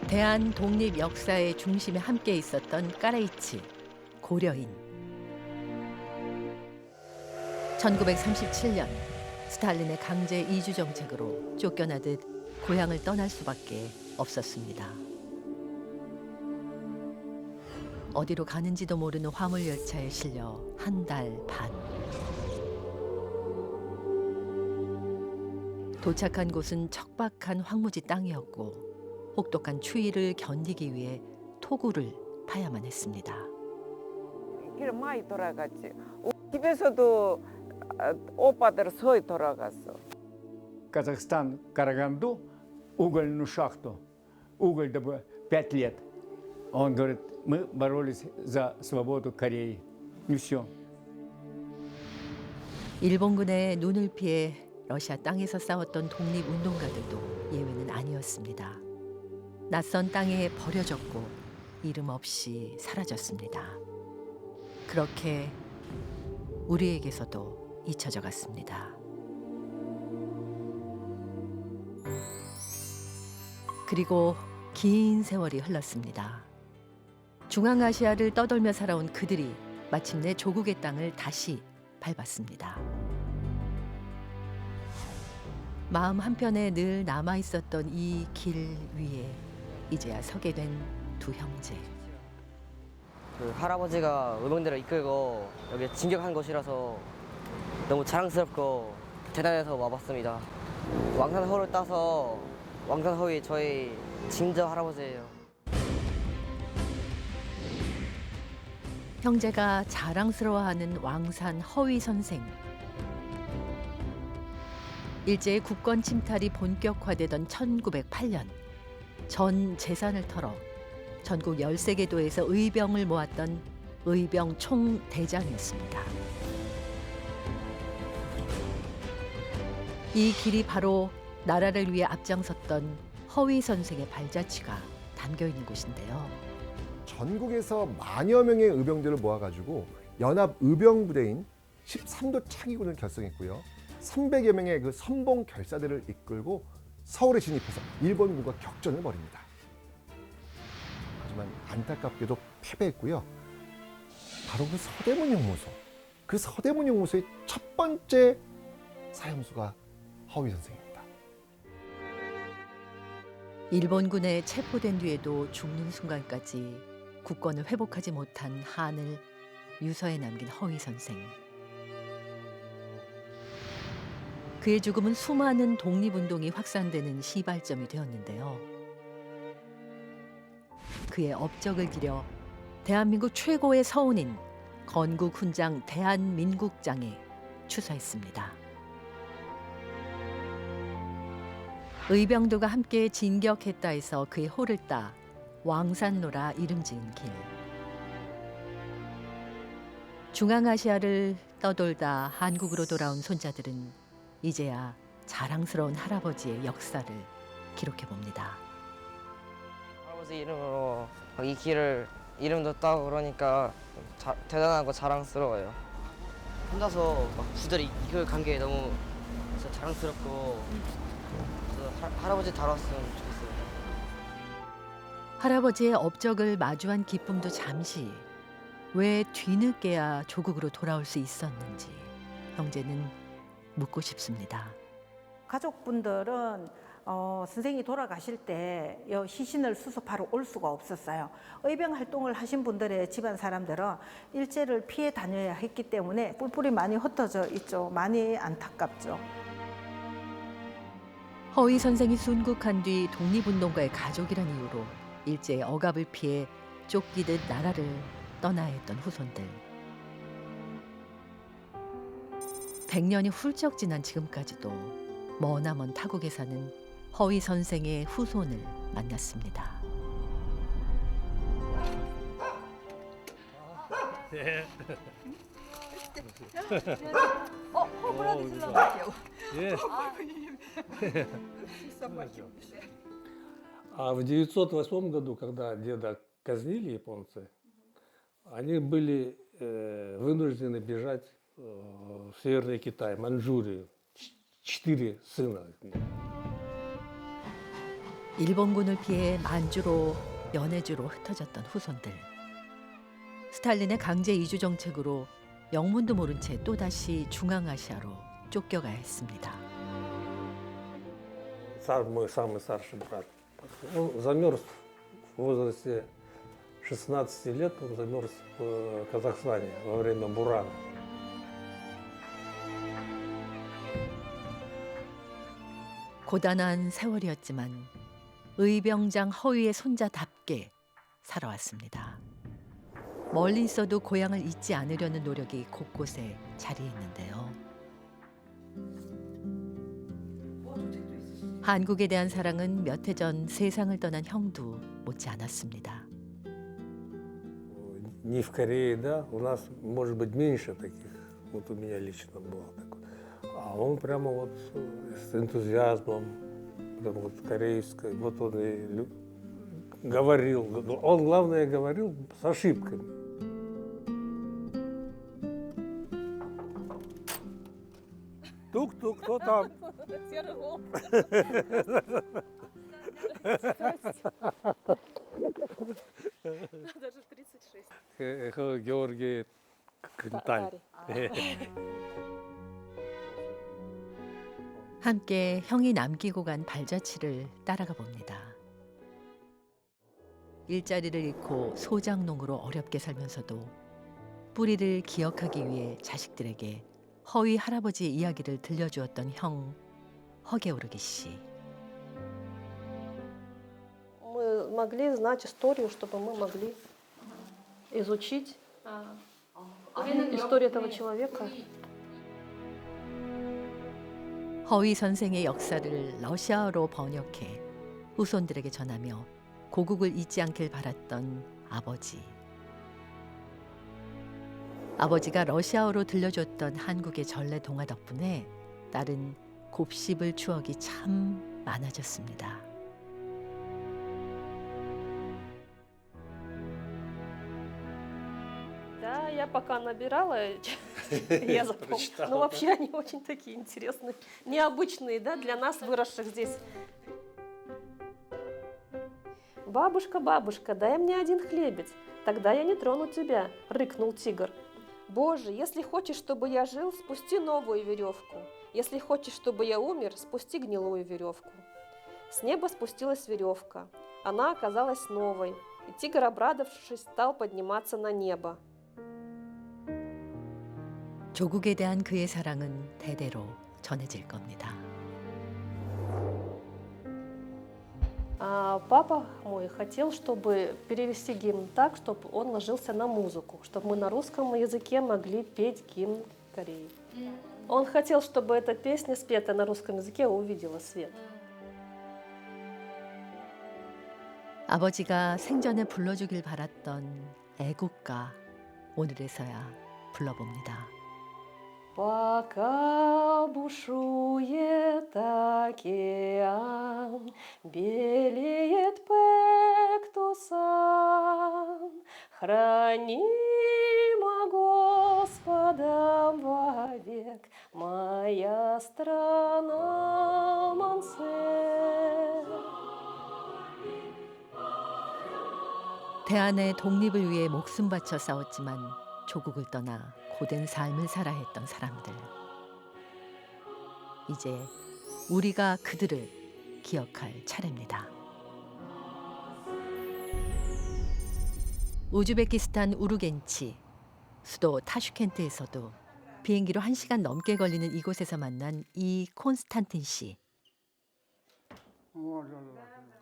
대한 독립 역사의 중심에 함께 있었던 까라이치, 고려인. 1937년 스탈린의 강제 이주 정책으로 쫓겨나듯 고향을 떠날 수밖에 없었습니다. 어디로 가는지도 모르는 화물 열차에 실려 한 달 반. 도착한 곳은 척박한 황무지 땅이었고 혹독한 추위를 견디기 위해 토구를 파야만 했습니다. 길 많이 돌아갔지. 집에서도 오빠들 서희 돌아갔어. Казахстан, Караганду, угольную шахту. Уголь добыл 5 лет. Он говорит, мы боролись за свободу Кореи. И все. 일본군의 눈을 피해 러시아 땅에서 싸웠던 독립운동가들도 예외는 아니었습니다. 낯선 땅에 버려졌고 이름 없이 사라졌습니다. 그렇게 우리에게서도 잊혀져 갔습니다. 그리고 긴 세월이 흘렀습니다. 중앙아시아를 떠돌며 살아온 그들이 마침내 조국의 땅을 다시 밟았습니다. 마음 한편에 늘 남아있었던 이 길 위에 이제야 서게 된 두 형제. 그 할아버지가 의병대를 이끌고 여기 진격한 곳이라서 너무 자랑스럽고 대단해서 와봤습니다. 왕산허를 따서 왕산허이 저희 증조 할아버지예요. 형제가 자랑스러워하는 왕산 허위 선생. 일제의 국권 침탈이 본격화되던 1908년 전 재산을 털어 전국 13개 도에서 의병을 모았던 의병 총대장이었습니다. 이 길이 바로 나라를 위해 앞장섰던 허위 선생의 발자취가 담겨 있는 곳인데요. 전국에서 만여 명의 의병들을 모아가지고 연합 의병부대인 13도 차기군을 결성했고요. 300여 명의 그 선봉 결사대를 이끌고 서울에 진입해서 일본군과 격전을 벌입니다. 하지만 안타깝게도 패배했고요. 바로 그 서대문 용무소, 그 서대문 용무소의 첫 번째 사형수가 허위 선생입니다. 일본군에 체포된 뒤에도 죽는 순간까지 국권을 회복하지 못한 한을 유서에 남긴 허위 선생. 그의 죽음은 수많은 독립운동이 확산되는 시발점이 되었는데요. 그의 업적을 기려 대한민국 최고의 서훈인 건국훈장 대한민국장에 추서했습니다. 의병도가 함께 진격했다 해서 그의 호를 따 왕산로라 이름 지은 길. 중앙아시아를 떠돌다 한국으로 돌아온 손자들은 이제야 자랑스러운 할아버지의 역사를 기록해 봅니다. 할아버지 이름으로 이 길을 이름도 따고 그러니까 대단하고 자랑스러워요. 혼자서 막 부대를 이끌 간 게 너무 진짜 자랑스럽고 할아버지 다뤘으면 좋겠어요. 할아버지의 업적을 마주한 기쁨도 잠시, 왜 뒤늦게야 조국으로 돌아올 수 있었는지 형제는 묻고 싶습니다. 가족분들은 선생이 돌아가실 때 시신을 수습하러 올 수가 없었어요. 의병 활동을 하신 분들의 집안 사람들은 일제를 피해 다녀야 했기 때문에 뿔뿔이 많이 흩어져 있죠. 많이 안타깝죠. 허위 선생이 순국한 뒤 독립운동가의 가족이란 이유로 일제의 억압을 피해 쫓기듯 나라를 떠나야 했던 후손들. 100년이 훌쩍 지난 지금까지도 머나먼 타국에 사는 허위 선생의 후손을 만났습니다. 호불호도 질러볼게요. 예. 일상맞죠. А в 908 году, когда деда казнили японцы, они были вынуждены бежать в Северный Китай, Манчжурию. 4 сына. 908 году, когда деда казнили японцы, они были вынуждены бежать в Северный Китай, Манчжурию. 4 сына. 908 году, когда деда казнили японцы, они были вынуждены бежать в Северный Китай, Манчжурию. 4 сына. 일본군을 피해 만주로 연해주로 흩어졌던 후손들. 스탈린의 강제 이주 정책으로 영문도 모른 채 또다시 중앙아시아로 쫓겨가야 했습니다. Мой самый старший брат, он замерз в возрасте 16 лет, он замерз в Казахстане во время бурана. 고단한 세월이었지만 의병장 허위의 손자답게 살아왔습니다. 멀리 있어도 고향을 잊지 않으려는 노력이 곳곳에 자리했는데요. 한국에 대한 사랑은 몇 해 전 세상을 떠난 형도 못지 않았습니다. Не в Корее, да, у нас, может быть, меньше таких, вот у меня лично было такое. А он прямо вот с энтузиазмом, прямо вот корейской, вот он и говорил, он, главное, говорил с ошибками. Тук-тук, кто там? Даже 36. Георгий Кенталь. 함께 형이 남기고 간 발자취를 따라가 봅니다. 일자리를 잃고 소장농으로 어렵게 살면서도 뿌리를 기억하기 위해 자식들에게 허위 할아버지의 이야기를 들려주었던 형 허게오르기 씨. Мы могли знать историю, чтобы мы могли изучить историю этого человека. 허위 선생의 역사를 러시아어로 번역해 후손들에게 전하며 고국을 잊지 않길 바랐던 아버지. 아버지가 러시아어로 들려줬던 한국의 전래 동화 덕분에 딸은 곱씹을 추억이 참 많아졌습니다. Да, я пока набирала, я запомнила. Но вообще они очень такие интересные, необычные, да, для нас, выросших здесь. «Бабушка, бабушка, дай мне один хлебец, тогда я не трону тебя», — рыкнул тигр. «Боже, если хочешь, чтобы я жил, спусти новую веревку. Если хочешь, чтобы я умер, спусти гнилую веревку». С неба спустилась веревка. Она оказалась новой, и тигр, обрадовавшись, стал подниматься на небо. 조국에 대한 그의 사랑은 대대로 전해질 겁니다. А папа мой хотел, чтобы перевести гимн так, чтобы он ложился на музыку, чтобы мы на русском языке могли петь гимн Кореи. Он хотел, чтобы эта песня, спетая на русском языке, увидела свет. 아버지가 생전에 불러주길 바랐던 애국가 오늘에서야 불러봅니다. Пока бушует океан, белеет Пектусан, хранима Господом вовек моя страна Мансер. 대한의 독립을 위해 목숨 바쳐 싸웠지만 조국을 떠나 고된 삶을 살아야 했던 사람들. 이제 우리가 그들을 기억할 차례입니다. 우즈베키스탄 우르겐치, 수도 타슈켄트에서도 비행기로 1시간 넘게 걸리는 이곳에서 만난 이 콘스탄틴 씨.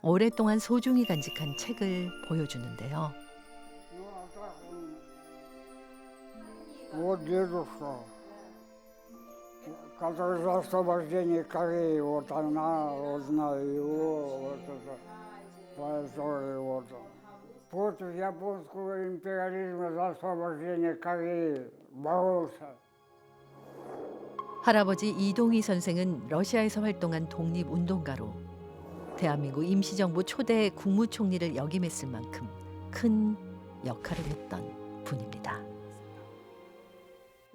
오랫동안 소중히 간직한 책을 보여주는데요. Вот дедушка, который за освобождение Кореи, вот она, вот знаю его, вот это, по истории, вот. Против японского империализма за освобождение Кореи боролся. 할아버지 이동희 선생은 러시아에서 활동한 독립운동가로 대한민국 임시정부 초대 국무총리를 역임했을 만큼 큰 역할을 했던 분입니다.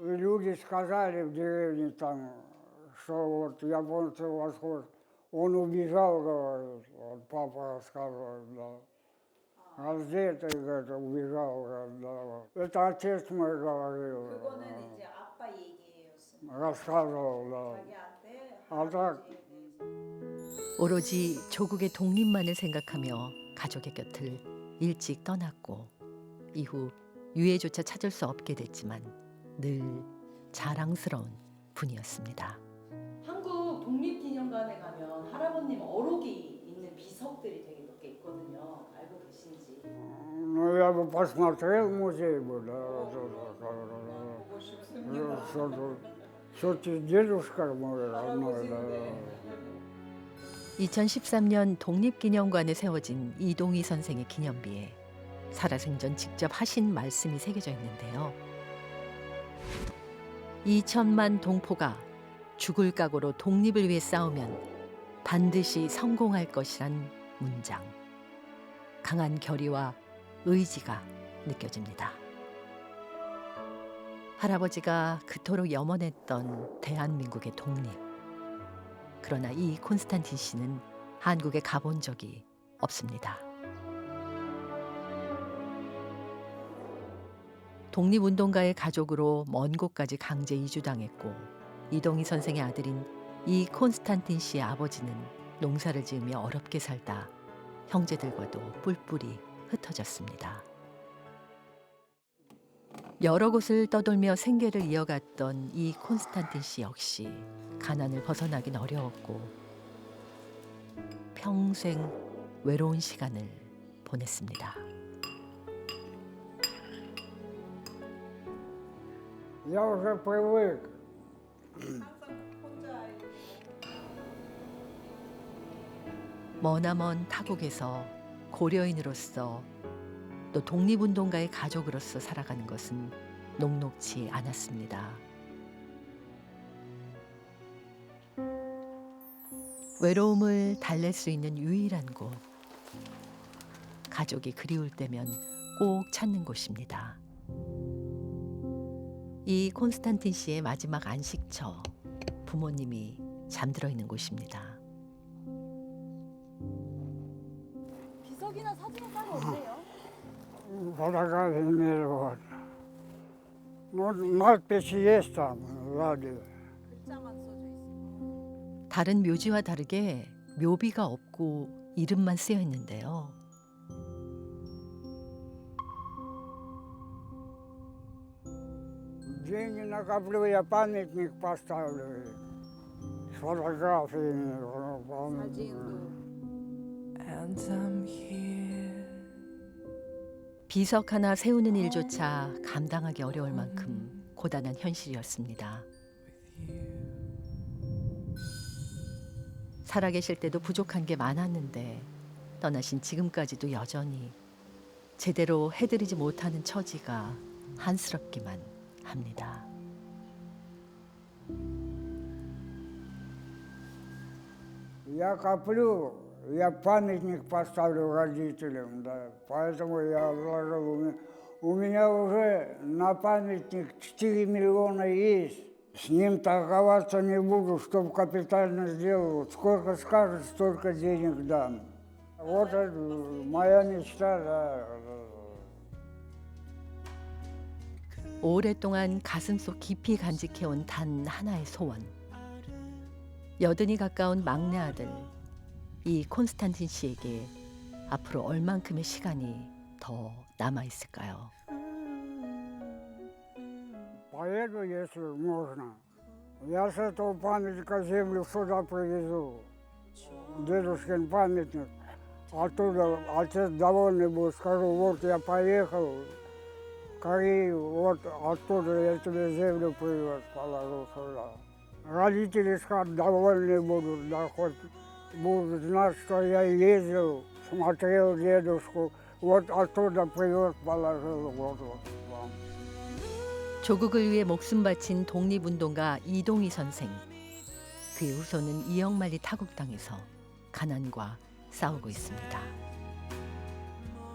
И люди сказали в деревне там, что вот японцы восход Он убежал, говорит, вот папа рассказывает, да. А где ты, говорит, убежал, говорит, да. Вот. Это отец мой говорил. Рассказывал, да. А так, 오로지 조국의 독립만을 생각하며 가족의 곁을 일찍 떠났고 이후 유해조차 찾을 수 없게 됐지만 늘 자랑스러운 분이었습니다. 한국 독립기념관에 가면 할아버님 어록이 있는 비석들이 되게 몇 개 있거든요. 알고 계신지. ну, я бы посмотрел музей бы, да. Все-таки дедушка мой родной, да. 2013년 독립기념관에 세워진 이동희 선생의 기념비에 살아생전 직접 하신 말씀이 새겨져 있는데요. 2천만 동포가 죽을 각오로 독립을 위해 싸우면 반드시 성공할 것이란 문장. 강한 결의와 의지가 느껴집니다. 할아버지가 그토록 염원했던 대한민국의 독립. 그러나 이 콘스탄틴 씨는 한국에 가본 적이 없습니다. 독립운동가의 가족으로 먼 곳까지 강제 이주당했고 이동희 선생의 아들인 이 콘스탄틴 씨의 아버지는 농사를 지으며 어렵게 살다 형제들과도 뿔뿔이 흩어졌습니다. 여러 곳을 떠돌며 생계를 이어갔던 이 콘스탄틴 씨 역시 가난을 벗어나긴 어려웠고 평생 외로운 시간을 보냈습니다. Я уже привык. 머나먼 타국에서 고려인으로서 또 독립운동가의 가족으로서 살아가는 것은 녹록지 않았습니다. 외로움을 달랠 수 있는 유일한 곳. 가족이 그리울 때면 꼭 찾는 곳입니다. 이 콘스탄틴 씨의 마지막 안식처, 부모님이 잠들어 있는 곳입니다. 비석이나 사진은 따로 없네요. Фотографии вот. Ну, надпись есть там, сзади. 글자만 써져 있어요. 다른 묘지와 다르게 묘비가 없고 이름만 쓰여 있는데요. Деньги накоплю, я памятник поставлю. С фотографиями. 비석 하나 세우는 일조차 감당하기 어려울 만큼 고단한 현실이었습니다. 살아계실 때도 부족한 게 많았는데 떠나신 지금까지도 여전히 제대로 해드리지 못하는 처지가 한스럽기만 합니다. Я коплю, я памятник поставлю родителям, да. Поэтому я вложил. У меня уже на памятник 4 миллиона есть. С ним торговаться не буду, чтобы капитально сделал. Сколько скажет, столько денег дам. Вот это моя мечта, да. 오랫동안 가슴속 깊이 간직해온 단 하나의 소원. 여든이 가까운 막내 아들 이 콘스탄틴 씨에게 앞으로 얼만큼의 시간이 더 남아 있을까요? Поеду, если можно. Я с этого памятника землю сюда привезу. Дедушкин памятник. Оттуда отец довольный будет. Скажу, вот я поехал в Корею, вот оттуда я тебе землю привез, положу сюда. Родители скажут, довольны будут, да хоть будут знать, что я ездил, смотрел дедушку, вот оттуда привез, положил, вот вам. 조국을 위해 목숨 바친 독립운동가 이동희 선생. 그의 후손은 이영만리 타국당에서 가난과 싸우고 있습니다.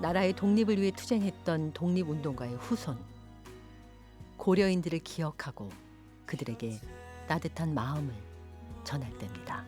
나라의 독립을 위해 투쟁했던 독립운동가의 후손. 고려인들을 기억하고 그들에게 따뜻한 마음을 전할 때입니다.